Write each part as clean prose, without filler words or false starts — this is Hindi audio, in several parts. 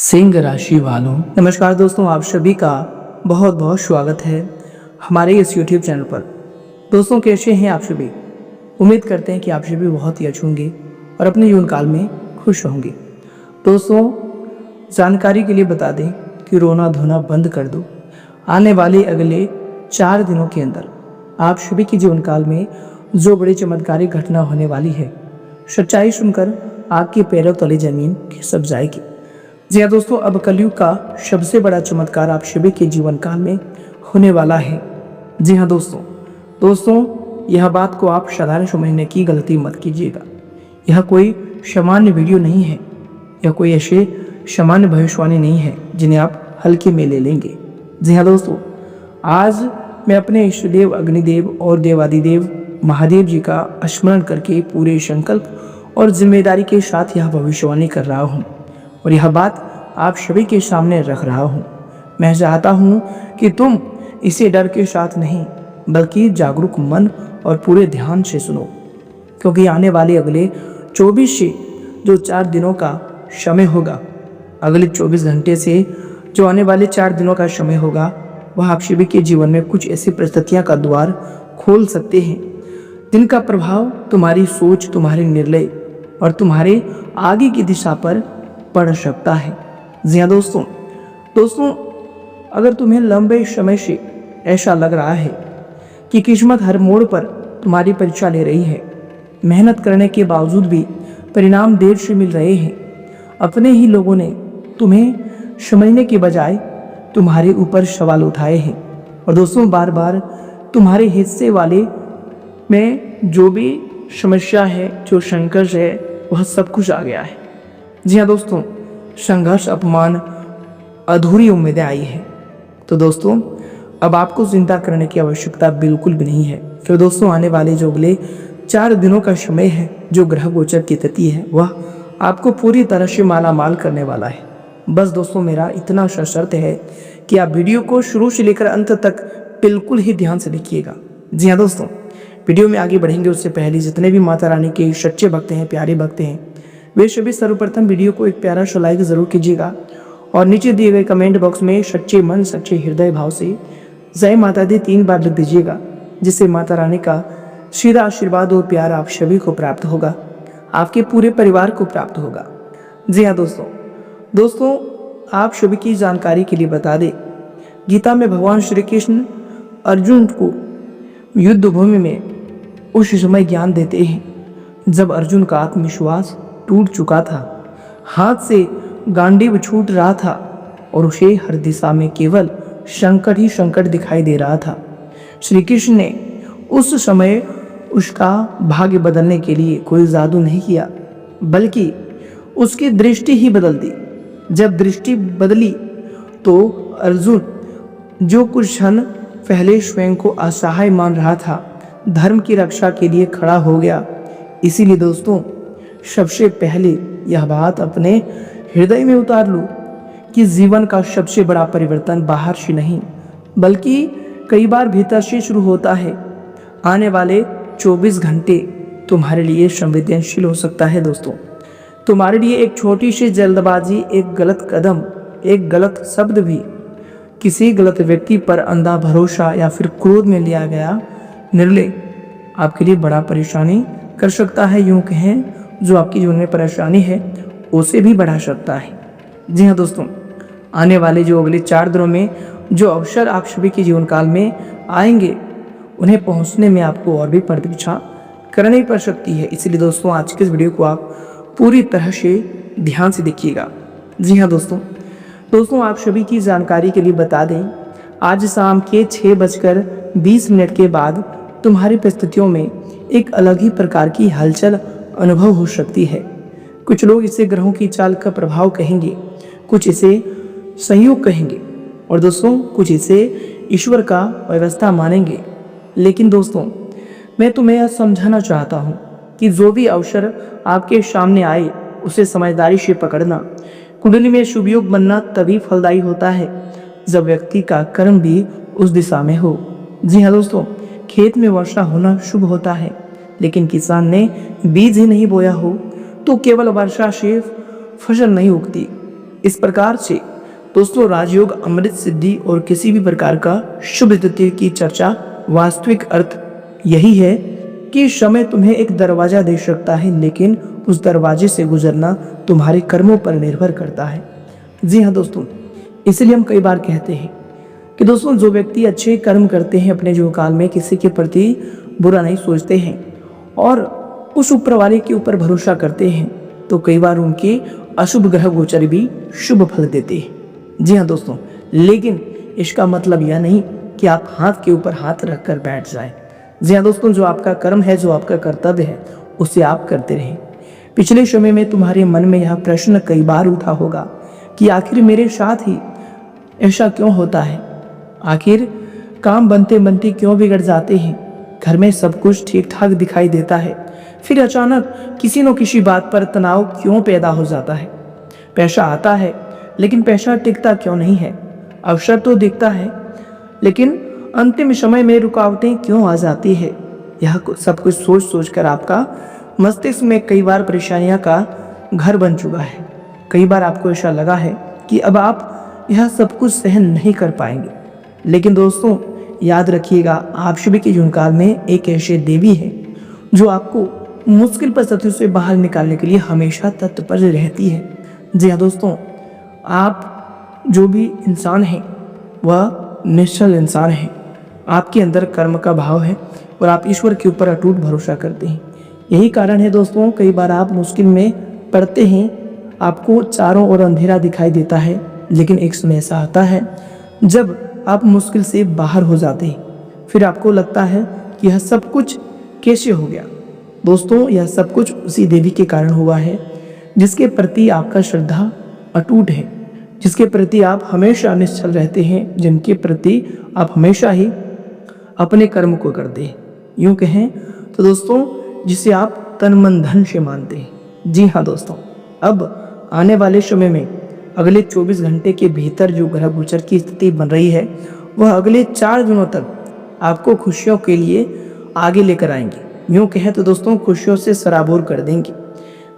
सिंह राशि वालों, नमस्कार दोस्तों, आप सभी का बहुत बहुत स्वागत है हमारे इस YouTube चैनल पर। दोस्तों, कैसे हैं आप सभी? उम्मीद करते हैं कि आप सभी बहुत ही अच्छे होंगे और अपने जीवन काल में खुश होंगे। दोस्तों, जानकारी के लिए बता दें कि रोना धोना बंद कर दो। आने वाले अगले 4 दिनों के अंदर आप सभी के जीवन काल में जो बड़ी चमत्कारी घटना होने वाली है, सच्चाई सुनकर आपके पैरों तले जमीन खिसक जाएगी। जी हाँ दोस्तों, अब कलयुग का सबसे बड़ा चमत्कार आप सभी के जीवन काल में होने वाला है। जी हाँ दोस्तों, यह बात को आप साधारण समझने की गलती मत कीजिएगा। यह कोई सामान्य वीडियो नहीं है, यह कोई ऐसे सामान्य भविष्यवाणी नहीं है जिन्हें आप हल्के में ले लेंगे। जी हाँ दोस्तों, आज मैं अपने इष्टदेव अग्निदेव और देवादिदेव महादेव जी का स्मरण करके पूरे संकल्प और जिम्मेदारी के साथ यह भविष्यवाणी कर रहा हूँ और यह बात आप सभी के सामने रख रहा हूँ। मैं चाहता हूँ कि तुम इसे डर के साथ नहीं बल्कि जागरूक मन और पूरे ध्यान से सुनो, क्योंकि आने वाले अगले 24 से जो 4 दिनों का समय होगा, अगले 24 घंटे से जो आने वाले 4 दिनों का समय होगा, वह आप सभी के जीवन में कुछ ऐसी परिस्थितियाँ का द्वार खोल सकते हैं जिनका प्रभाव तुम्हारी सोच, तुम्हारे निर्णय और तुम्हारे आगे की दिशा पर पड़ सकता है। जी हाँ दोस्तों, अगर तुम्हें लंबे समय से ऐसा लग रहा है कि किस्मत हर मोड़ पर तुम्हारी परीक्षा ले रही है, मेहनत करने के बावजूद भी परिणाम देर से मिल रहे हैं, अपने ही लोगों ने तुम्हें समझने के बजाय तुम्हारे ऊपर सवाल उठाए हैं और दोस्तों बार बार तुम्हारे हिस्से वाले में जो भी समस्या है, जो संघर्ष है, वह सब कुछ आ गया है। जी हाँ दोस्तों, संघर्ष, अपमान, अधूरी उम्मीदें आई है। तो दोस्तों, अब आपको चिंता करने की आवश्यकता बिल्कुल भी नहीं है। फिर दोस्तों, आने वाले जो अगले 4 दिनों का समय है, जो ग्रह गोचर की तिथि है, वह आपको पूरी तरह से माला माल करने वाला है। बस दोस्तों, मेरा इतना सा शर्त है कि आप वीडियो को शुरू से लेकर अंत तक बिल्कुल ही ध्यान से देखिएगा। जी हाँ दोस्तों, वीडियो में आगे बढ़ेंगे उससे पहले जितने भी माता रानी के सच्चे भक्त हैं, प्यारे भक्त हैं, वे सभी सर्वप्रथम वीडियो को एक प्यारा सा लाइक जरूर कीजिएगा और नीचे दिए गए कमेंट बॉक्स में सच्चे मन, सच्चे हृदय भाव से जय माता दी 3 बार लिख दीजिएगा, जिससे माता रानी का सीधा आशीर्वाद और प्यार आप सभी को प्राप्त होगा, आपके पूरे परिवार को प्राप्त होगा। जी हाँ दोस्तों, आप सभी की जानकारी के लिए बता दें, गीता में भगवान श्री कृष्ण अर्जुन को युद्ध भूमि में उस समय ज्ञान देते हैं जब अर्जुन का आत्मविश्वास टूट चुका था, हाथ से गांडीव छूट रहा था और उसे हर दिशा में केवल संकट ही संकट दिखाई दे रहा था। श्री कृष्ण ने उस समय उसका भाग्य बदलने के लिए कोई जादू नहीं किया, बल्कि उसकी दृष्टि ही बदल दी। जब दृष्टि बदली तो अर्जुन, जो कुछ क्षण पहले स्वयं को असहाय मान रहा था, धर्म की रक्षा के लिए खड़ा हो गया। इसीलिए दोस्तों, सबसे पहले यह बात अपने हृदय में उतार लो कि जीवन का सबसे बड़ा परिवर्तन बाहर से नहीं बल्कि कई बार भीतर से शुरू होता है। आने वाले 24 घंटे तुम्हारे लिए संवेदनशील हो सकता है दोस्तों। तुम्हारे लिए एक छोटी सी जल्दबाजी, एक गलत कदम, एक गलत शब्द भी, किसी गलत व्यक्ति पर अंधा भरोसा या फिर क्रोध में लिया गया निर्णय आपके लिए बड़ा परेशानी कर सकता है। यूं कहें, जो आपकी जीवन में परेशानी है उसे भी बढ़ा सकता है। जी हाँ दोस्तों, आने वाले जो अगले 4 दिनों में जो अवसर आप सभी के जीवन काल में आएंगे, उन्हें पहुंचने में आपको और भी प्रतीक्षा करनी पड़ सकती है। इसलिए दोस्तों, आज के इस वीडियो को आप पूरी तरह से ध्यान से देखिएगा। जी हाँ दोस्तों, आप सभी की जानकारी के लिए बता दें, आज शाम के 6:20 के बाद तुम्हारी परिस्थितियों में एक अलग ही प्रकार की हलचल अनुभव हो सकती है। कुछ लोग इसे ग्रहों की चाल का प्रभाव कहेंगे, कुछ इसे संयोग कहेंगे और दोस्तों कुछ इसे ईश्वर का व्यवस्था मानेंगे। लेकिन दोस्तों, मैं तुम्हें यह समझाना चाहता हूँ कि जो भी अवसर आपके सामने आए उसे समझदारी से पकड़ना। कुंडली में शुभ योग बनना तभी फलदायी होता है जब व्यक्ति का कर्म भी उस दिशा में हो। जी हाँ दोस्तों, खेत में वर्षा होना शुभ होता है, लेकिन किसान ने बीज ही नहीं बोया हो तो केवल वर्षा से फसल नहीं उगती। इस प्रकार से दोस्तों राजयोग, अमृत सिद्धि और किसी भी प्रकार का शुभ तिथि की चर्चा वास्तविक अर्थ यही है कि समय तुम्हें एक दरवाजा दे सकता है, लेकिन उस दरवाजे से गुजरना तुम्हारे कर्मों पर निर्भर करता है। जी हाँ दोस्तों, इसलिए हम कई बार कहते हैं कि दोस्तों जो व्यक्ति अच्छे कर्म करते हैं अपने जीवन काल में, किसी के प्रति बुरा नहीं सोचते हैं और उस ऊपर वाले के ऊपर भरोसा करते हैं, तो कई बार उनके अशुभ ग्रह गोचर भी शुभ फल देते हैं। जी हाँ दोस्तों, लेकिन इसका मतलब यह नहीं कि आप हाथ के ऊपर हाथ रखकर बैठ जाएं। जी हाँ दोस्तों, जो आपका कर्म है, जो आपका कर्तव्य है, उसे आप करते रहें। पिछले समय में तुम्हारे मन में यह प्रश्न कई बार उठा होगा कि आखिर मेरे साथ ही ऐसा क्यों होता है, आखिर काम बनते बनते क्यों बिगड़ जाते हैं, घर में सब कुछ ठीक ठाक दिखाई देता है, फिर अचानक किसी न किसी बात पर तनाव क्यों पैदा हो जाता है, पैसा आता है लेकिन पैसा टिकता क्यों नहीं है, अवसर तो दिखता है लेकिन अंतिम समय में रुकावटें क्यों आ जाती है। यह सब कुछ सोच सोच कर आपका मस्तिष्क में कई बार परेशानियां का घर बन चुका है। कई बार आपको ऐसा लगा है कि अब आप यह सब कुछ सहन नहीं कर पाएंगे, लेकिन दोस्तों याद रखिएगा, आप सभी के जीवन काल में एक ऐसे देवी है जो आपको मुश्किल परिस्थितियों से बाहर निकालने के लिए हमेशा तत्पर रहती है। जी हाँ दोस्तों, आप जो भी इंसान हैं वह निश्चल इंसान है। आपके अंदर कर्म का भाव है और आप ईश्वर के ऊपर अटूट भरोसा करते हैं। यही कारण है दोस्तों, कई बार आप मुश्किल में पड़ते हैं, आपको चारों ओर अंधेरा दिखाई देता है, लेकिन एक समय ऐसा आता है जब आप मुश्किल से बाहर हो जाते हैं, फिर आपको लगता है कि यह सब कुछ कैसे हो गया। दोस्तों यह सब कुछ उसी देवी के कारण हुआ है जिसके प्रति आपका श्रद्धा अटूट है, जिसके प्रति आप हमेशा निश्चल रहते हैं, जिनके प्रति आप हमेशा ही अपने कर्म को करते हैं। यूँ कहें तो दोस्तों जिसे आप तन मन धन से मानते हैं। जी हाँ दोस्तों, अब आने वाले समय में अगले 24 घंटे के भीतर जो ग्रह गोचर की स्थिति बन रही है वह अगले 4 दिनों तक आपको खुशियों के लिए आगे लेकर आएंगे। यूँ कहें तो दोस्तों खुशियों से सराबोर कर देंगे।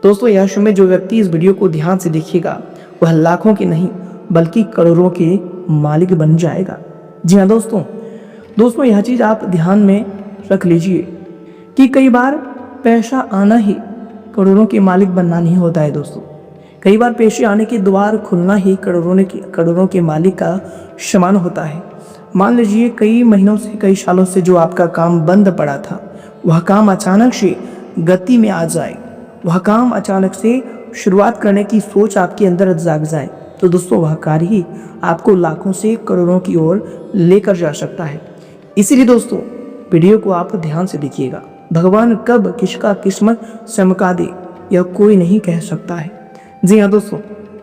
दोस्तों यह समय जो व्यक्ति इस वीडियो को ध्यान से देखिएगा वह लाखों के नहीं बल्कि करोड़ों के मालिक बन जाएगा। जी हाँ दोस्तों यह चीज़ आप ध्यान में रख लीजिए कि कई बार पैसा आना ही करोड़ों के मालिक बनना नहीं होता है। दोस्तों कई बार पैसे आने के द्वार खुलना ही करोड़ों के मालिक का समान होता है। मान लीजिए कई महीनों से, कई सालों से जो आपका काम बंद पड़ा था, वह काम अचानक से गति में आ जाए, वह काम अचानक से शुरुआत करने की सोच आपके अंदर जाग जाए, तो दोस्तों वह कार्य ही आपको लाखों से करोड़ों की ओर लेकर जा सकता है। इसीलिए दोस्तों वीडियो को आप ध्यान से देखिएगा। भगवान कब किसका किस्मत चमका दे यह कोई नहीं कह सकता है। जी हाँ दोस्तों,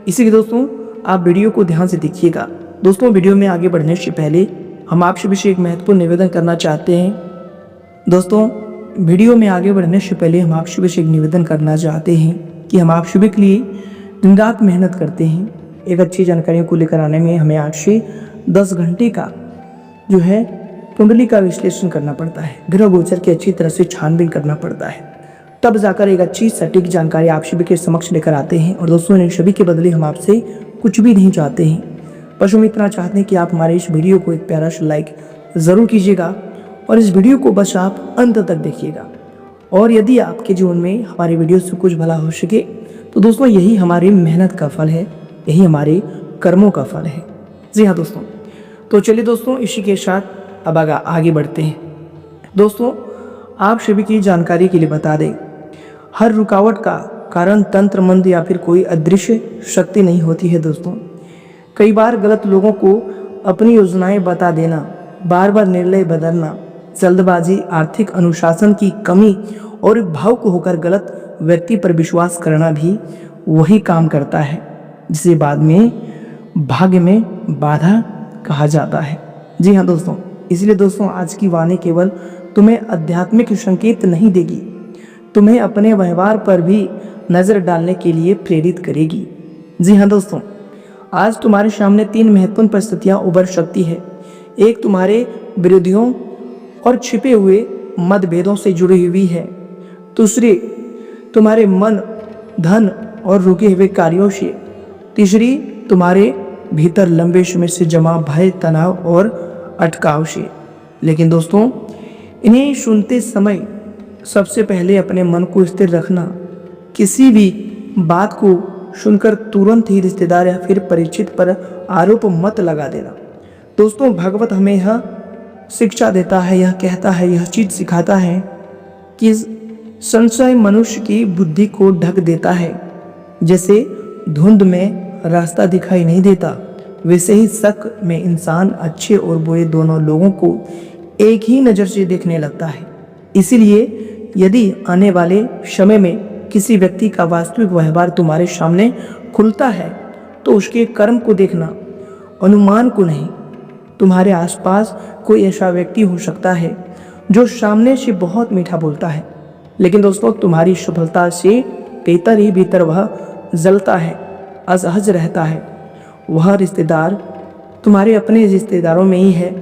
इसीलिए दोस्तों आप वीडियो को ध्यान से देखिएगा। दोस्तों वीडियो में आगे बढ़ने से पहले हम आप सभी से एक महत्वपूर्ण निवेदन करना चाहते हैं। दोस्तों वीडियो में आगे बढ़ने से पहले हम आप सभी से एक निवेदन करना चाहते हैं कि हम आप सभी के लिए दिन रात मेहनत करते हैं। एक अच्छी जानकारियों को लेकर आने में हमें 8 से 10 घंटे का जो है कुंडली का विश्लेषण करना पड़ता है, ग्रह गोचर की अच्छी तरह से छानबीन करना पड़ता है, तब जाकर एक अच्छी सटीक जानकारी आप सभी के समक्ष लेकर आते हैं। और दोस्तों इन सभी के बदले हम आपसे कुछ भी नहीं चाहते हैं, बस हम इतना चाहते हैं कि आप हमारे इस वीडियो को एक प्यारा सा लाइक ज़रूर कीजिएगा और इस वीडियो को बस आप अंत तक देखिएगा। और यदि आपके जीवन में हमारी वीडियो से कुछ भला हो सके तो दोस्तों यही हमारी मेहनत का फल है, यही हमारे कर्मों का फल है। जी हाँ दोस्तों, तो चलिए दोस्तों इसी के साथ अब आगे बढ़ते हैं। दोस्तों आप सभी की जानकारी के लिए बता दें, हर रुकावट का कारण तंत्र मंत्र या फिर कोई अदृश्य शक्ति नहीं होती है। दोस्तों कई बार गलत लोगों को अपनी योजनाएं बता देना, बार बार निर्णय बदलना, जल्दबाजी, आर्थिक अनुशासन की कमी और भावुक होकर गलत व्यक्ति पर विश्वास करना भी वही काम करता है जिसे बाद में भाग्य में बाधा कहा जाता है। जी हाँ दोस्तों, इसलिए दोस्तों आज की वाणी केवल तुम्हें आध्यात्मिक संकेत नहीं देगी, तुम्हें अपने व्यवहार पर भी नज़र डालने के लिए प्रेरित करेगी। जी हाँ दोस्तों, आज तुम्हारे सामने 3 महत्वपूर्ण परिस्थितियाँ उभर सकती है। एक तुम्हारे विरोधियों और छिपे हुए मतभेदों से जुड़ी हुई है, दूसरी तुम्हारे मन, धन और रुके हुए कार्यों से, तीसरी तुम्हारे भीतर लंबे समय से जमा भय, तनाव और अटकाव से। लेकिन दोस्तों, इन्हें सुनते समय सबसे पहले अपने मन को स्थिर रखना। किसी भी बात को सुनकर तुरंत ही रिश्तेदार या फिर परिचित पर आरोप मत लगा देना। दोस्तों, भगवत हमें यह शिक्षा देता है, यह कहता है, यह चीज सिखाता है कि संशय मनुष्य की बुद्धि को ढक देता है। जैसे धुंध में रास्ता दिखाई नहीं देता, वैसे ही शक में इंसान अच्छे और बुरे दोनों लोगों को एक ही नज़र से देखने लगता है। इसीलिए यदि आने वाले समय में किसी व्यक्ति का वास्तविक व्यवहार तुम्हारे सामने खुलता है तो उसके कर्म को देखना, अनुमान को नहीं। तुम्हारे आसपास कोई ऐसा व्यक्ति हो सकता है जो सामने से बहुत मीठा बोलता है, लेकिन दोस्तों तुम्हारी सफलता से भीतर ही भीतर वह जलता है, असहज रहता है। वह रिश्तेदार तुम्हारे अपने रिश्तेदारों में ही है,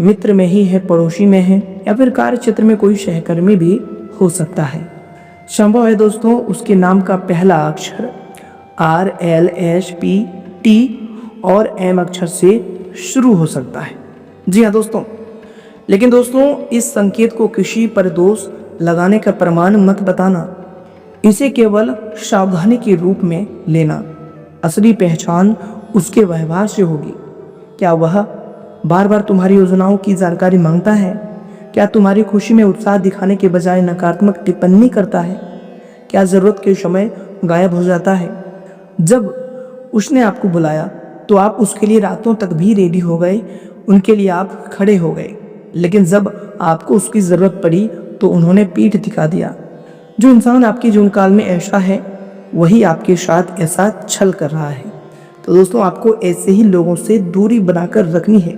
मित्र में ही है, पड़ोसी में है, या फिर कार्य क्षेत्र में कोई सहकर्मी भी हो सकता है। संभव है दोस्तों उसके नाम का पहला अक्षर R, L, S, P, T और M अक्षर से शुरू हो सकता है। जी हाँ दोस्तों, लेकिन दोस्तों इस संकेत को किसी पर दोष लगाने का प्रमाण मत बताना। इसे केवल सावधानी के रूप में लेना। असली पहचान उसके व्यवहार से होगी। क्या वह बार बार तुम्हारी योजनाओं की जानकारी मांगता है? क्या तुम्हारी खुशी में उत्साह दिखाने के बजाय नकारात्मक टिप्पणी करता है? क्या जरूरत के समय गायब हो जाता है? जब उसने आपको बुलाया तो आप उसके लिए रातों तक भी रेडी हो गए, उनके लिए आप खड़े हो गए, लेकिन जब आपको उसकी ज़रूरत पड़ी तो उन्होंने पीठ दिखा दिया। जो इंसान आपके जीवन काल में ऐसा है वही आपके साथ ऐसा छल कर रहा है। तो दोस्तों आपको ऐसे ही लोगों से दूरी बनाकर रखनी है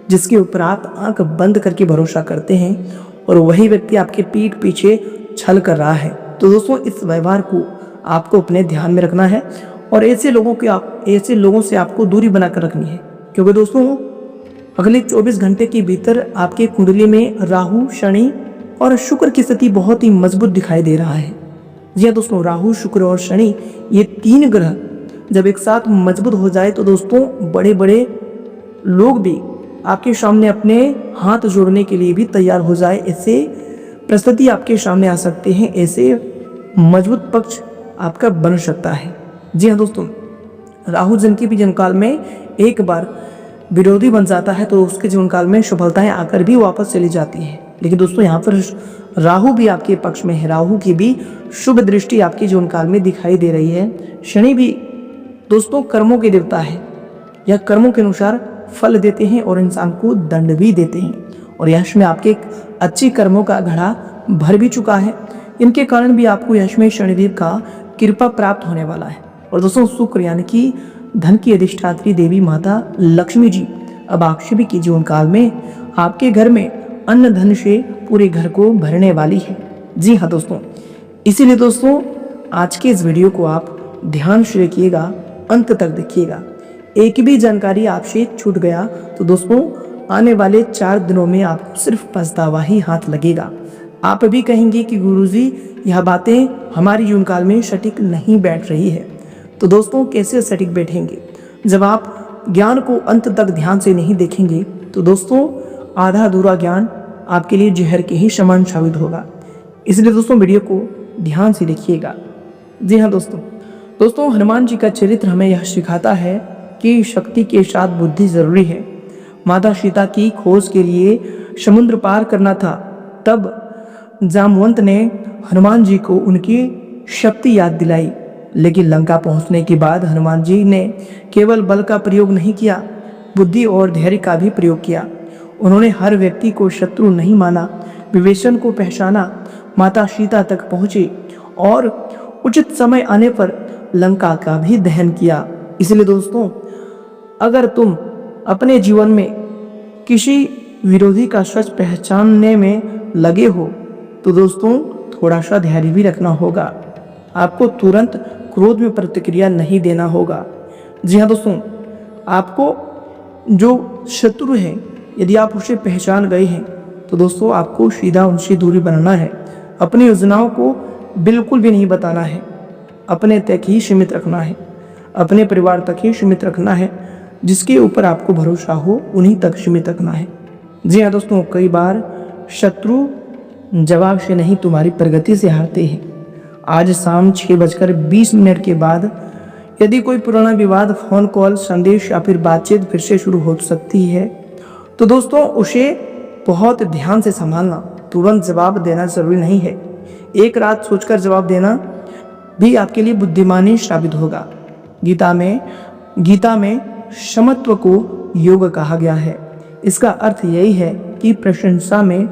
जिसके ऊपर आप आंख बंद करके भरोसा करते हैं, और वही व्यक्ति आपके पीठ पीछे छल कर रहा है। तो दोस्तों इस व्यवहार को आपको अपने ध्यान में रखना है और ऐसे लोगों से आपको दूरी बनाकर रखनी है, क्योंकि दोस्तों अगले 24 घंटे के भीतर आपके कुंडली में राहु, शनि और शुक्र की स्थिति बहुत ही मजबूत दिखाई दे रहा है। जी हाँ दोस्तों, राहु, शुक्र और शनि ये 3 ग्रह जब एक साथ मजबूत हो जाए तो दोस्तों बड़े बड़े लोग भी आपके सामने अपने हाथ जोड़ने के लिए भी तैयार हो जाए, ऐसे परिस्थिति आपके सामने आ सकते हैं, ऐसे मजबूत पक्ष आपका बन सकता है। जी हाँ दोस्तों, राहु जिनके भी जीवन काल में एक बार विरोधी बन जाता है तो उसके जीवन काल में सफलताएं आकर भी वापस चली जाती है। लेकिन दोस्तों यहाँ पर राहु भी आपके पक्ष में है, राहु की भी शुभ दृष्टि आपके जीवन काल में दिखाई दे रही है। शनि भी दोस्तों कर्मों के देवता है, यह कर्मों के अनुसार फल देते हैं और इंसान को दंड भी देते हैं, और यश में आपके अच्छे कर्मों का घड़ा भर भी चुका है। इनके कारण भी आपको यश में शनिदेव का कृपा प्राप्त होने वाला है। और दोस्तों शुक्र यानी कि धन की अधिष्ठात्री देवी माता लक्ष्मी जी अब आपके के जीवन काल में आपके घर में अन्न धन से पूरे घर को भरने वाली है। जी हाँ दोस्तों, इसीलिए दोस्तों आज के इस वीडियो को आप ध्यान से देखिएगा, अंत तक देखिएगा। एक भी जानकारी आपसे छूट गया तो दोस्तों आने वाले 4 दिनों में आपको सिर्फ पछतावा ही हाथ लगेगा। आप भी कहेंगे कि गुरुजी यह बातें हमारी जीवन काल में सटीक नहीं बैठ रही है। तो दोस्तों कैसे सटीक बैठेंगे? जब आप ज्ञान को अंत तक ध्यान से नहीं देखेंगे तो दोस्तों आधा अधूरा ज्ञान आपके लिए जहर के ही समान साबित होगा। इसलिए दोस्तों वीडियो को ध्यान से देखिएगा। जी हाँ दोस्तों हनुमान जी का चरित्र हमें यह सिखाता है कि शक्ति के साथ बुद्धि जरूरी है। माता सीता की खोज के लिए समुद्र पार करना था, तब जामवंत ने हनुमान जी को उनकी शक्ति याद दिलाई। लेकिन लंका पहुंचने के बाद हनुमान जी ने केवल बल का प्रयोग नहीं किया, बुद्धि और धैर्य का भी प्रयोग किया। उन्होंने हर व्यक्ति को शत्रु नहीं माना, विवेचन को पहचाना, माता सीता तक पहुंचे और उचित समय आने पर लंका का भी दहन किया। इसलिए दोस्तों अगर तुम अपने जीवन में किसी विरोधी का सच पहचानने में लगे हो तो दोस्तों थोड़ा सा धैर्य भी रखना होगा। आपको तुरंत क्रोध में प्रतिक्रिया नहीं देना होगा। जी हाँ दोस्तों, आपको जो शत्रु है यदि आप उसे पहचान गए हैं तो दोस्तों आपको सीधा उनसे दूरी बनाना है। अपनी योजनाओं को बिल्कुल भी नहीं बताना है, अपने तक ही सीमित रखना है। अपने परिवार तक ही सीमित रखना है, जिसके ऊपर आपको भरोसा हो उन्हीं तक सीमित रखना है। जी हाँ दोस्तों, कई बार शत्रु जवाब से नहीं तुम्हारी प्रगति से हारते हैं। आज शाम 6:20 के बाद यदि कोई पुराना विवाद, फोन कॉल, संदेश या फिर बातचीत फिर से शुरू हो सकती है, तो दोस्तों उसे बहुत ध्यान से संभालना। तुरंत जवाब देना जरूरी नहीं है। एक रात सोचकर जवाब देना भी आपके लिए बुद्धिमानी साबित होगा। गीता में क्षमत्व को योग कहा गया है। इसका अर्थ यही है कि प्रशंसा में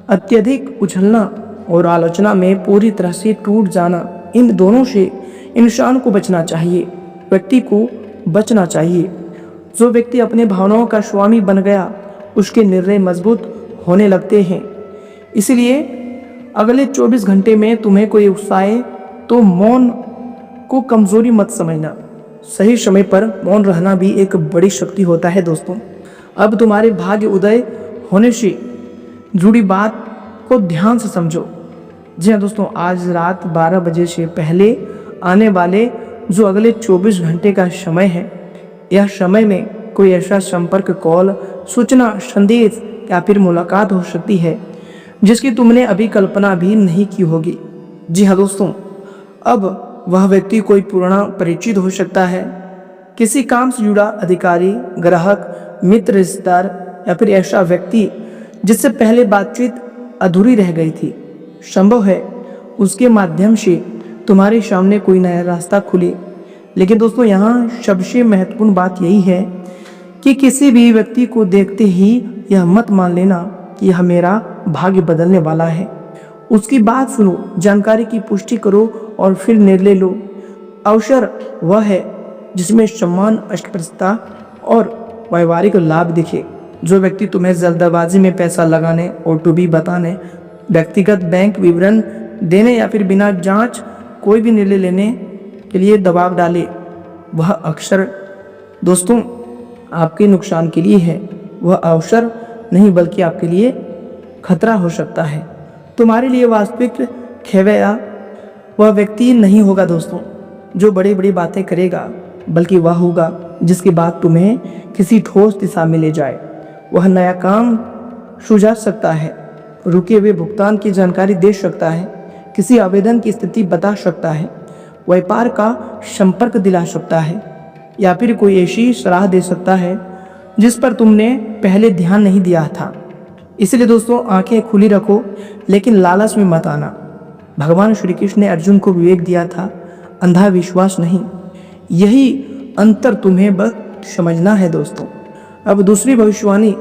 अत्यधिक उछलना और आलोचना में पूरी तरह से टूट जाना, इन दोनों से इंसान को बचना चाहिए, व्यक्ति को बचना चाहिए। जो व्यक्ति अपने भावनाओं का स्वामी बन गया, उसके निर्णय मजबूत होने लगते हैं। इसलिए अगले 24 घंटे में तुम्हें कोई उकसाए तो मौन को कमजोरी मत समझना। सही समय पर मौन रहना भी एक बड़ी शक्ति होता है दोस्तों। अब तुम्हारे भाग्य उदय होने से जुड़ी बात को ध्यान से समझो। जी हाँ दोस्तों, आज रात 12 बजे से पहले आने वाले जो अगले 24 घंटे का समय है, यह समय में कोई ऐसा संपर्क, कॉल, सूचना, संदेश या फिर मुलाकात हो सकती है जिसकी तुमने अभी कल्पना भी नहीं की होगी। जी हाँ दोस्तों, अब वह व्यक्ति कोई पुराना परिचित हो सकता है, किसी काम से जुड़ा अधिकारी, ग्राहक, मित्र, रिश्तेदार या फिर ऐसा व्यक्ति जिससे पहले बातचीत अधूरी रह गई थी। संभव है उसके माध्यम से तुम्हारे सामने कोई नया रास्ता खुले। लेकिन दोस्तों, यहाँ सबसे महत्वपूर्ण बात यही है कि किसी भी व्यक्ति को देखते ही यह मत मान लेना कि यह मेरा भाग्य बदलने वाला है। उसकी बात सुनो, जानकारी की पुष्टि करो और फिर निर्णय लो। अवसर वह है जिसमें सम्मान, अस्पष्टता और व्यवहारिक लाभ दिखे। जो व्यक्ति तुम्हें जल्दबाजी में पैसा लगाने, ओटीपी बताने, व्यक्तिगत बैंक विवरण देने या फिर बिना जांच कोई भी निर्णय लेने के लिए दबाव डाले, वह अक्सर दोस्तों आपके नुकसान के लिए है। वह अवसर नहीं बल्कि आपके लिए खतरा हो सकता है। तुम्हारे लिए वास्तविक खेवैया वह व्यक्ति नहीं होगा दोस्तों जो बड़ी बड़ी बातें करेगा, बल्कि वह होगा जिसकी बात तुम्हें किसी ठोस दिशा में ले जाए। वह नया काम सुझा सकता है, रुके हुए भुगतान की जानकारी दे सकता है, किसी आवेदन की स्थिति बता सकता है, व्यापार का संपर्क दिला सकता है या फिर कोई ऐसी सलाह दे सकता है जिस पर तुमने पहले ध्यान नहीं दिया था। इसलिए दोस्तों आंखें खुली रखो, लेकिन लालच में मत आना। भगवान श्री कृष्ण ने अर्जुन को विवेक दिया था, अंधा विश्वास नहीं। यही अंतर तुम्हें बस समझना है दोस्तों। अब दूसरी भविष्यवाणी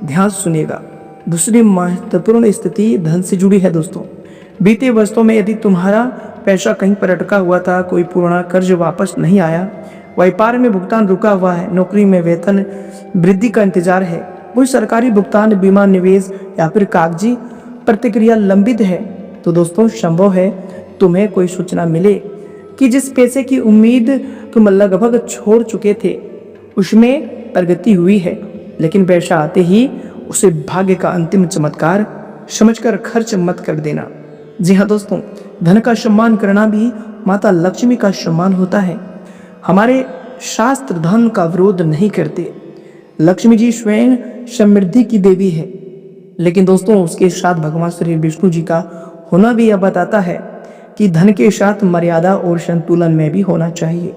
ध्यान सुनिएगा। दूसरी महत्वपूर्ण स्थिति धन से जुड़ी है दोस्तों। बीते वर्षों में यदि तुम्हारा पैसा कहीं पर अटका हुआ था, कोई पुराना कर्ज वापस नहीं आया, व्यापार में भुगतान रुका हुआ है, नौकरी में वेतन वृद्धि का इंतजार है, कोई सरकारी भुगतान, बीमा, निवेश या फिर कागजी प्रतिक्रिया लंबित है, तो दोस्तों संभव है तुम्हें कोई सूचना मिले कि जिस पैसे की उम्मीद तुम लगभग छोड़ चुके थे उसमें प्रगति हुई है। लेकिन पैसा आते ही उसे भाग्य का अंतिम चमत्कार समझकर खर्च मत कर देना। जी हाँ दोस्तों, धन का सम्मान करना भी माता लक्ष्मी का सम्मान होता है। हमारे शास्त्र धन का विरोध नहीं करते। लक्ष्मी जी स्वयं समृद्धि की देवी है, लेकिन दोस्तों उसके साथ भगवान श्री विष्णु जी का होना भी यह बताता है कि धन के साथ मर्यादा और संतुलन में भी होना चाहिए।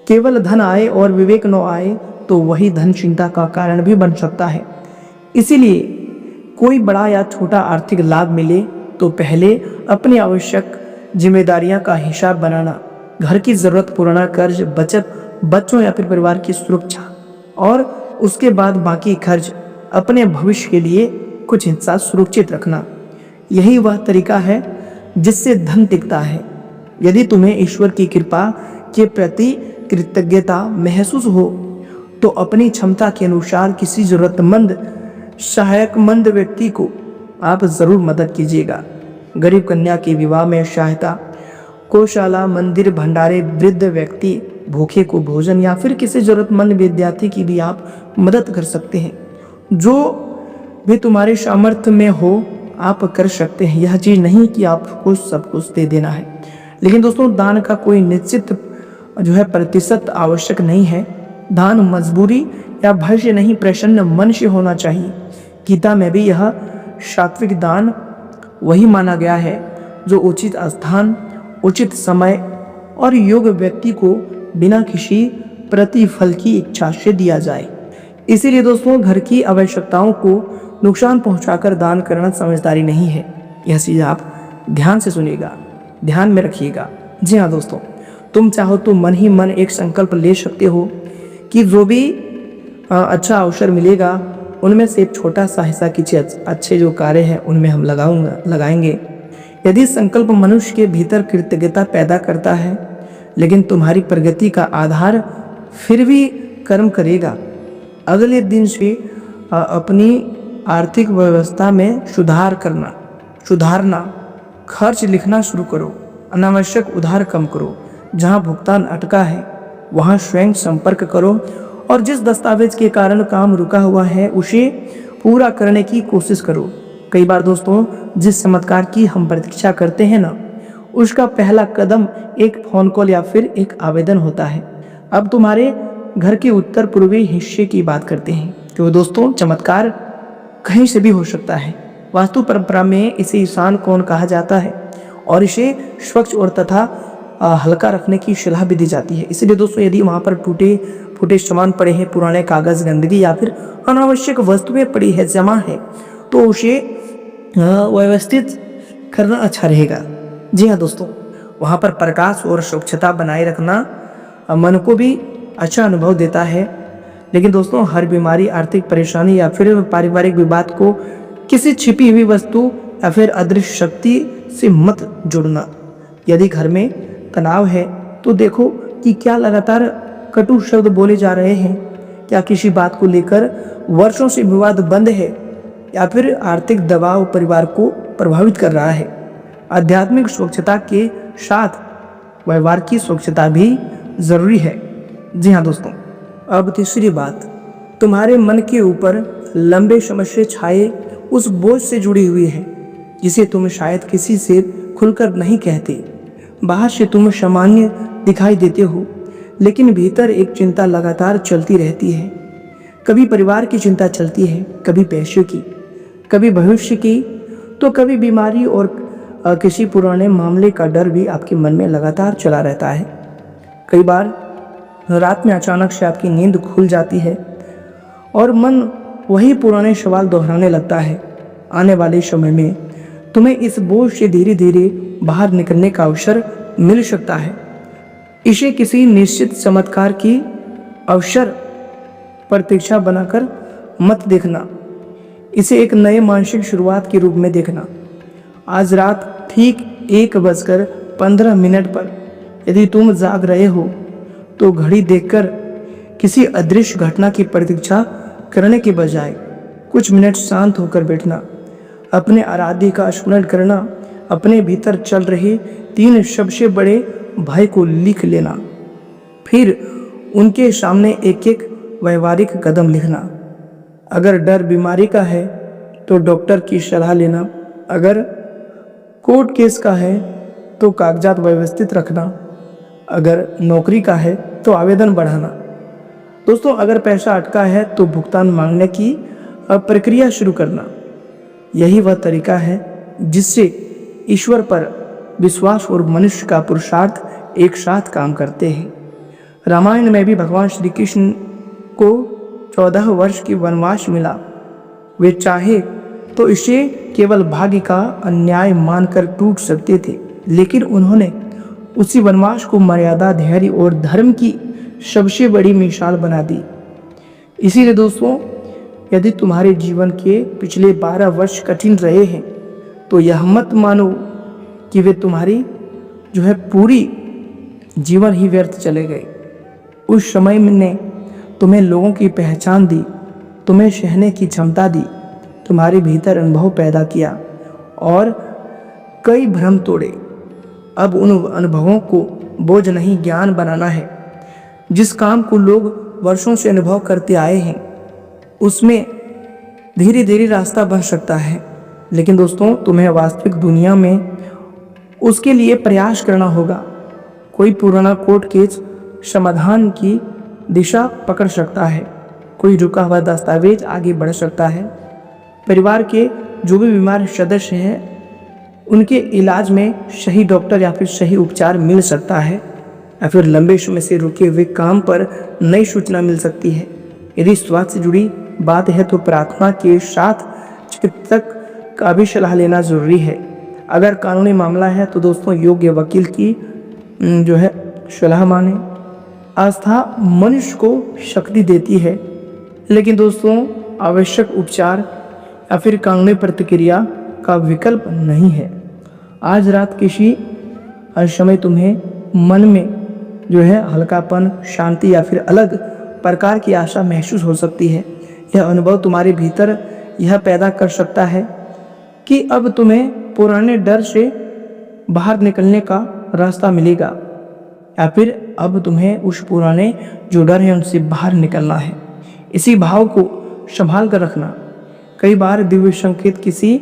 केवल धन आए और विवेक न आए तो वही धन चिंता का कारण भी बन सकता है। इसीलिए कोई बड़ा या छोटा आर्थिक लाभ मिले तो पहले अपनी आवश्यक जिम्मेदारियां का हिसाब बनाना, घर की जरूरत, पुराना कर्ज, बचत, बच्चों या फिर परिवार की सुरक्षा, और उसके बाद बाकी खर्च, अपने भविष्य के लिए कुछ हिस्सा सुरक्षित रखना। यही वह तरीका है जिससे धन टिकता है। यदि तुम्हें ईश्वर की कृपा के प्रति कृतज्ञता महसूस हो तो अपनी क्षमता के अनुसार किसी जरूरतमंद, सहायकमंद व्यक्ति को आप जरूर मदद कीजिएगा। गरीब कन्या के विवाह में सहायता, गौशाला, मंदिर, भंडारे, वृद्ध व्यक्ति, भूखे को भोजन या फिर किसी जरूरतमंद विद्यार्थी की भी आप मदद कर सकते हैं। जो भी तुम्हारे सामर्थ्य में हो आप कर सकते हैं। यह चीज नहीं कि आपको सब कुछ दे देना है, लेकिन दोस्तों दान का कोई निश्चित जो है प्रतिशत आवश्यक नहीं है। दान मजबूरी या भय से नहीं, प्रसन्न मन से होना चाहिए। गीता में भी यह सात्विक दान वही माना गया है जो उचित स्थान, उचित समय और योग्य व्यक्ति को बिना किसी प्रतिफल की इच्छा से दिया जाए। इसीलिए दोस्तों, घर की आवश्यकताओं को नुकसान पहुंचाकर दान करना समझदारी नहीं है। यह चीज आप ध्यान से सुनिएगा, ध्यान में रखिएगा। जी हाँ दोस्तों, तुम चाहो तो मन ही मन एक संकल्प ले सकते हो कि जो भी अच्छा अवसर मिलेगा उनमें से एक छोटा सा हिस्सा किसी अच्छे जो कार्य हैं उनमें हम लगाएंगे। यदि संकल्प मनुष्य के भीतर कृतज्ञता पैदा करता है, लेकिन तुम्हारी प्रगति का आधार फिर भी कर्म करेगा। अगले दिन से अपनी आर्थिक व्यवस्था में सुधारना, खर्च लिखना शुरू करो, अनावश्यक उधार कम करो, जहां भुगतान अटका है वहां स्वयं संपर्क करो और जिस दस्तावेज के कारण काम रुका हुआ है उसे पूरा करने की कोशिश करो। कई बार दोस्तों, जिस चमत्कार की हम प्रतीक्षा करते हैं ना, उसका पहला कदम एक फोन कॉल या फिर एक आवेदन होता है। अब तुम्हारे घर के उत्तर पूर्वी हिस्से की बात करते हैं। तो दोस्तों, चमत्कार कहीं से भी हो सकता है। वास्तु परंपरा में इसे ईशान कोण कहा जाता है और इसे स्वच्छ और तथा हल्का रखने की सलाह भी दी जाती है। इसलिए दोस्तों, यदि वहाँ पर टूटे फूटे सामान पड़े हैं, पुराने कागज, गंदगी या फिर अनावश्यक वस्तुएं पड़ी है, जमा है, तो उसे व्यवस्थित करना अच्छा रहेगा। जी हाँ दोस्तों, वहाँ पर प्रकाश और स्वच्छता बनाए रखना मन को भी अच्छा अनुभव देता है। लेकिन दोस्तों, हर बीमारी, आर्थिक परेशानी या फिर पारिवारिक विवाद को किसी छिपी हुई वस्तु या फिर अदृश्य शक्ति से मत जोड़ना। यदि घर में तनाव है तो देखो कि क्या लगातार कटु शब्द बोले जा रहे हैं, क्या किसी बात को लेकर वर्षों से विवाद बंद है, या फिर आर्थिक दबाव परिवार को प्रभावित कर रहा है। आध्यात्मिक स्वच्छता के साथ व्यवहार की स्वच्छता भी जरूरी है। जी हाँ दोस्तों, अब तीसरी बात, तुम्हारे मन के ऊपर लंबे समय से छाए उस बोझ से जुड़ी हुई है जिसे तुम शायद किसी से खुलकर नहीं कहते। बाहर से तुम सामान्य दिखाई देते हो, लेकिन भीतर एक चिंता लगातार चलती रहती है। कभी परिवार की चिंता चलती है, कभी पैसे की, कभी भविष्य की, तो कभी बीमारी और किसी पुराने मामले का डर भी आपके मन में लगातार चला रहता है। कई बार रात में अचानक से आपकी नींद खुल जाती है और मन वही पुराने सवाल दोहराने लगता है। आने वाले समय में तुम्हें इस बोझ से धीरे धीरे बाहर निकलने का अवसर मिल सकता है। इसे किसी निश्चित चमत्कार की अवसर प्रतीक्षा बनाकर मत देखना, इसे एक नए मानसिक शुरुआत के रूप में देखना। आज रात ठीक 1:15 पर यदि तुम जाग रहे हो तो घड़ी देखकर किसी अदृश्य घटना की प्रतीक्षा करने के बजाय कुछ मिनट शांत होकर बैठना, अपने आराध्य का स्मरण करना, अपने भीतर चल रहे 3 सबसे बड़े भय को लिख लेना, फिर उनके सामने एक एक व्यवहारिक कदम लिखना। अगर डर बीमारी का है तो डॉक्टर की सलाह लेना, अगर कोर्ट केस का है तो कागजात व्यवस्थित रखना, अगर नौकरी का है तो आवेदन बढ़ाना। दोस्तों, अगर पैसा अटका है तो भुगतान मांगने की प्रक्रिया शुरू करना। यही वह तरीका है जिससे ईश्वर पर विश्वास और मनुष्य का पुरुषार्थ एक साथ काम करते हैं। रामायण में भी भगवान श्री कृष्ण को 14 वर्ष की वनवास मिला। वे चाहे तो इसे केवल भाग्य का अन्याय मानकर टूट सकते थे, लेकिन उन्होंने उसी वनवास को मर्यादा, धैर्य और धर्म की सबसे बड़ी मिसाल बना दी। इसीलिए दोस्तों, यदि तुम्हारे जीवन के पिछले 12 वर्ष कठिन रहे हैं तो यह मत मानो कि वे तुम्हारी पूरी जीवन ही व्यर्थ चले गए। उस समय ने तुम्हें लोगों की पहचान दी, तुम्हें सहने की क्षमता दी, तुम्हारे भीतर अनुभव पैदा किया और कई भ्रम तोड़े। अब उन अनुभवों को बोझ नहीं, ज्ञान बनाना है। जिस काम को लोग वर्षों से अनुभव करते आए हैं उसमें धीरे धीरे रास्ता बन सकता है, लेकिन दोस्तों, तुम्हें वास्तविक दुनिया में उसके लिए प्रयास करना होगा। कोई पुराना कोर्ट केस समाधान की दिशा पकड़ सकता है, कोई रुका हुआ दस्तावेज आगे बढ़ सकता है। परिवार के जो भी बीमार सदस्य हैं उनके इलाज में सही डॉक्टर या फिर सही उपचार मिल सकता है, या फिर लंबे समय से रुके हुए काम पर नई सूचना मिल सकती है। यदि स्वास्थ्य से जुड़ी बात है तो प्रार्थना के साथ चिकित्सक का भी सलाह लेना जरूरी है। अगर कानूनी मामला है तो दोस्तों योग्य वकील की सलाह माने। आस्था मनुष्य को शक्ति देती है, लेकिन दोस्तों आवश्यक उपचार या फिर कानूनी प्रतिक्रिया का विकल्प नहीं है। आज रात किसी समय तुम्हें मन में हल्कापन, शांति या फिर अलग प्रकार की आशा महसूस हो सकती है। यह अनुभव तुम्हारे भीतर यह पैदा कर सकता है कि अब तुम्हें पुराने डर से बाहर निकलने का रास्ता मिलेगा, या फिर अब तुम्हें उस पुराने जो डर है उनसे बाहर निकलना है। इसी भाव को संभाल कर रखना। कई बार दिव्य संकेत किसी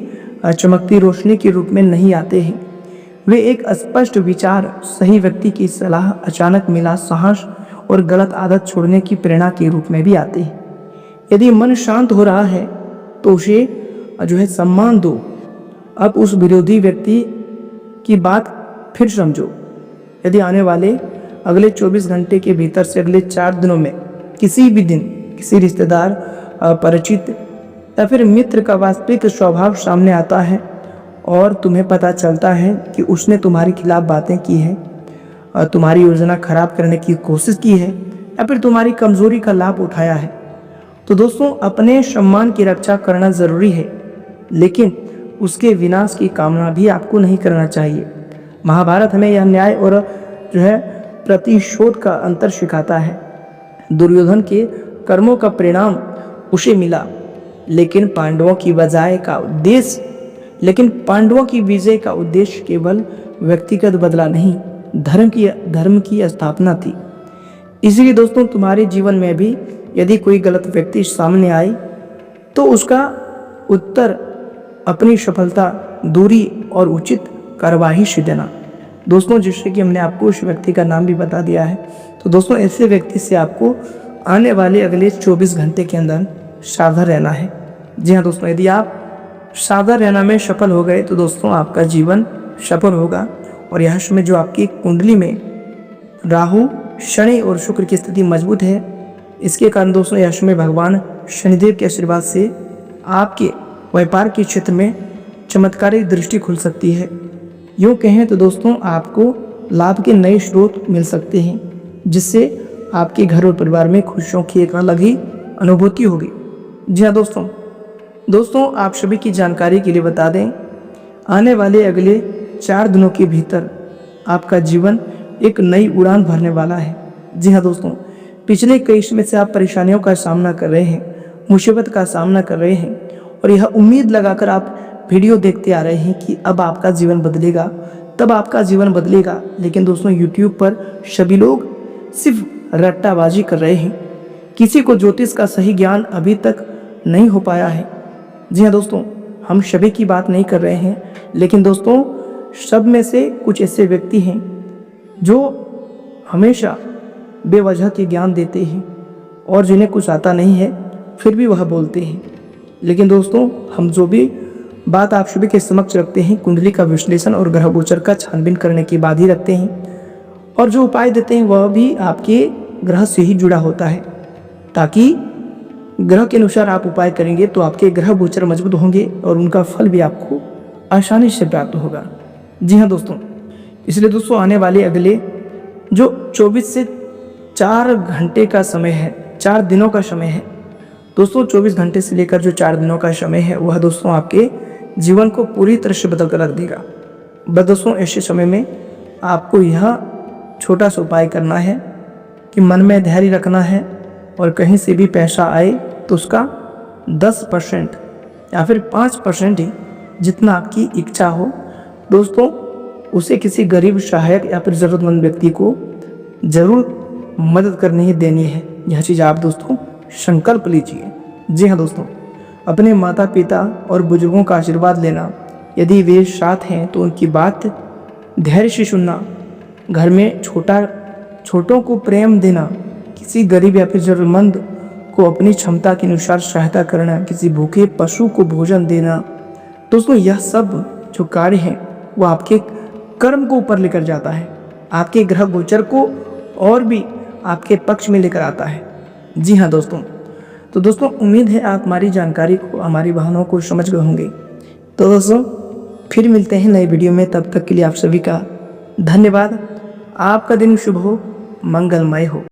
चमकती रोशनी के रूप में नहीं आते हैं, वे एक स्पष्ट विचार, सही व्यक्ति की सलाह, अचानक मिला साहस और गलत आदत छोड़ने की प्रेरणा के रूप में भी आते हैं। यदि मन शांत हो रहा है तो उसे सम्मान दो। अब उस विरोधी व्यक्ति की बात फिर समझो। यदि आने वाले अगले 24 घंटे के भीतर से अगले 4 दिनों में किसी भी दिन किसी रिश्तेदार, परिचित या फिर मित्र का वास्तविक स्वभाव सामने आता है और तुम्हें पता चलता है कि उसने तुम्हारे खिलाफ बातें की हैं, तुम्हारी योजना खराब करने की कोशिश की है या फिर तुम्हारी कमजोरी का लाभ उठाया है, तो दोस्तों अपने सम्मान की रक्षा करना जरूरी है, लेकिन उसके विनाश की कामना भी आपको नहीं करना चाहिए। महाभारत हमें यह न्याय और प्रतिशोध का अंतर सिखाता है। दुर्योधन के कर्मों का परिणाम उसे मिला, लेकिन पांडवों की विजय का उद्देश्य केवल व्यक्तिगत बदला नहीं, धर्म की स्थापना थी। इसलिए दोस्तों तुम्हारे जीवन में भी यदि कोई गलत व्यक्ति सामने आए तो उसका उत्तर अपनी सफलता, दूरी और उचित कार्रवाई से देना। दोस्तों जिससे कि हमने आपको उस व्यक्ति का नाम भी बता दिया है, तो दोस्तों ऐसे व्यक्ति से आपको आने वाले अगले 24 घंटे के अंदर सावधान रहना है। जी हाँ दोस्तों, यदि आप सावधान रहना में सफल हो गए तो दोस्तों आपका जीवन सफल होगा। और यह समय जो आपकी कुंडली में राहु, शनि और शुक्र की स्थिति मजबूत है, इसके कारण दोस्तों यह समय भगवान शनिदेव के आशीर्वाद से आपके व्यापार के क्षेत्र में चमत्कारिक दृष्टि खुल सकती है। यूँ कहें तो दोस्तों आपको लाभ के नए स्रोत मिल सकते हैं, जिससे आपके घर और परिवार में खुशियों की एक अलग ही अनुभूति होगी। जी हाँ दोस्तों आप सभी की जानकारी के लिए बता दें, आने वाले अगले 4 दिनों के भीतर आपका जीवन एक नई उड़ान भरने वाला है। जी हाँ दोस्तों, पिछले कई समय से आप परेशानियों का सामना कर रहे हैं, मुसीबत का सामना कर रहे हैं, और यह उम्मीद लगाकर आप वीडियो देखते आ रहे हैं कि अब आपका जीवन बदलेगा, तब आपका जीवन बदलेगा। लेकिन दोस्तों यूट्यूब पर सभी लोग सिर्फ रट्टाबाजी कर रहे हैं, किसी को ज्योतिष का सही ज्ञान अभी तक नहीं हो पाया है। जी हाँ दोस्तों, हम सभी की बात नहीं कर रहे हैं, लेकिन दोस्तों सब में से कुछ ऐसे व्यक्ति हैं जो हमेशा बेवजह के ज्ञान देते हैं और जिन्हें कुछ आता नहीं है फिर भी वह बोलते हैं। लेकिन दोस्तों हम जो भी बात आप सभी के समक्ष रखते हैं, कुंडली का विश्लेषण और ग्रह गोचर का छानबीन करने के बाद ही रखते हैं, और जो उपाय देते हैं वह भी आपके ग्रह से ही जुड़ा होता है, ताकि ग्रह के अनुसार आप उपाय करेंगे तो आपके ग्रह गोचर मजबूत होंगे और उनका फल भी आपको आसानी से प्राप्त होगा। जी हाँ दोस्तों, इसलिए दोस्तों आने वाले अगले जो 24 से 4 घंटे का समय है, 4 दिनों का समय है दोस्तों, 24 घंटे से लेकर जो 4 दिनों का समय है वह दोस्तों आपके जीवन को पूरी तरह से बदल कर रख देगा। बस दोस्तों ऐसे समय में आपको यह छोटा सा उपाय करना है कि मन में धैर्य रखना है, और कहीं से भी पैसा आए तो उसका 10% या फिर 5% ही, जितना आपकी इच्छा हो दोस्तों, उसे किसी गरीब, सहायक या फिर ज़रूरतमंद व्यक्ति को जरूर मदद करनी ही देनी है। यह चीज़ आप दोस्तों संकल्प लीजिए। जी हाँ दोस्तों, अपने माता पिता और बुजुर्गों का आशीर्वाद लेना, यदि वे साथ हैं तो उनकी बात धैर्य से सुनना, घर में छोटों को प्रेम देना, किसी गरीब या फिर ज़रूरतमंद को अपनी क्षमता के अनुसार सहायता करना, किसी भूखे पशु को भोजन देना। दोस्तों यह सब जो कार्य है वो आपके कर्म को ऊपर लेकर जाता है, आपके ग्रह गोचर को और भी आपके पक्ष में लेकर आता है। जी हाँ दोस्तों, तो दोस्तों उम्मीद है आप हमारी जानकारी को, हमारी भावनाओं को समझ गए होंगे। तो दोस्तों फिर मिलते हैं नए वीडियो में, तब तक के लिए आप सभी का धन्यवाद। आपका दिन शुभ हो, मंगलमय हो।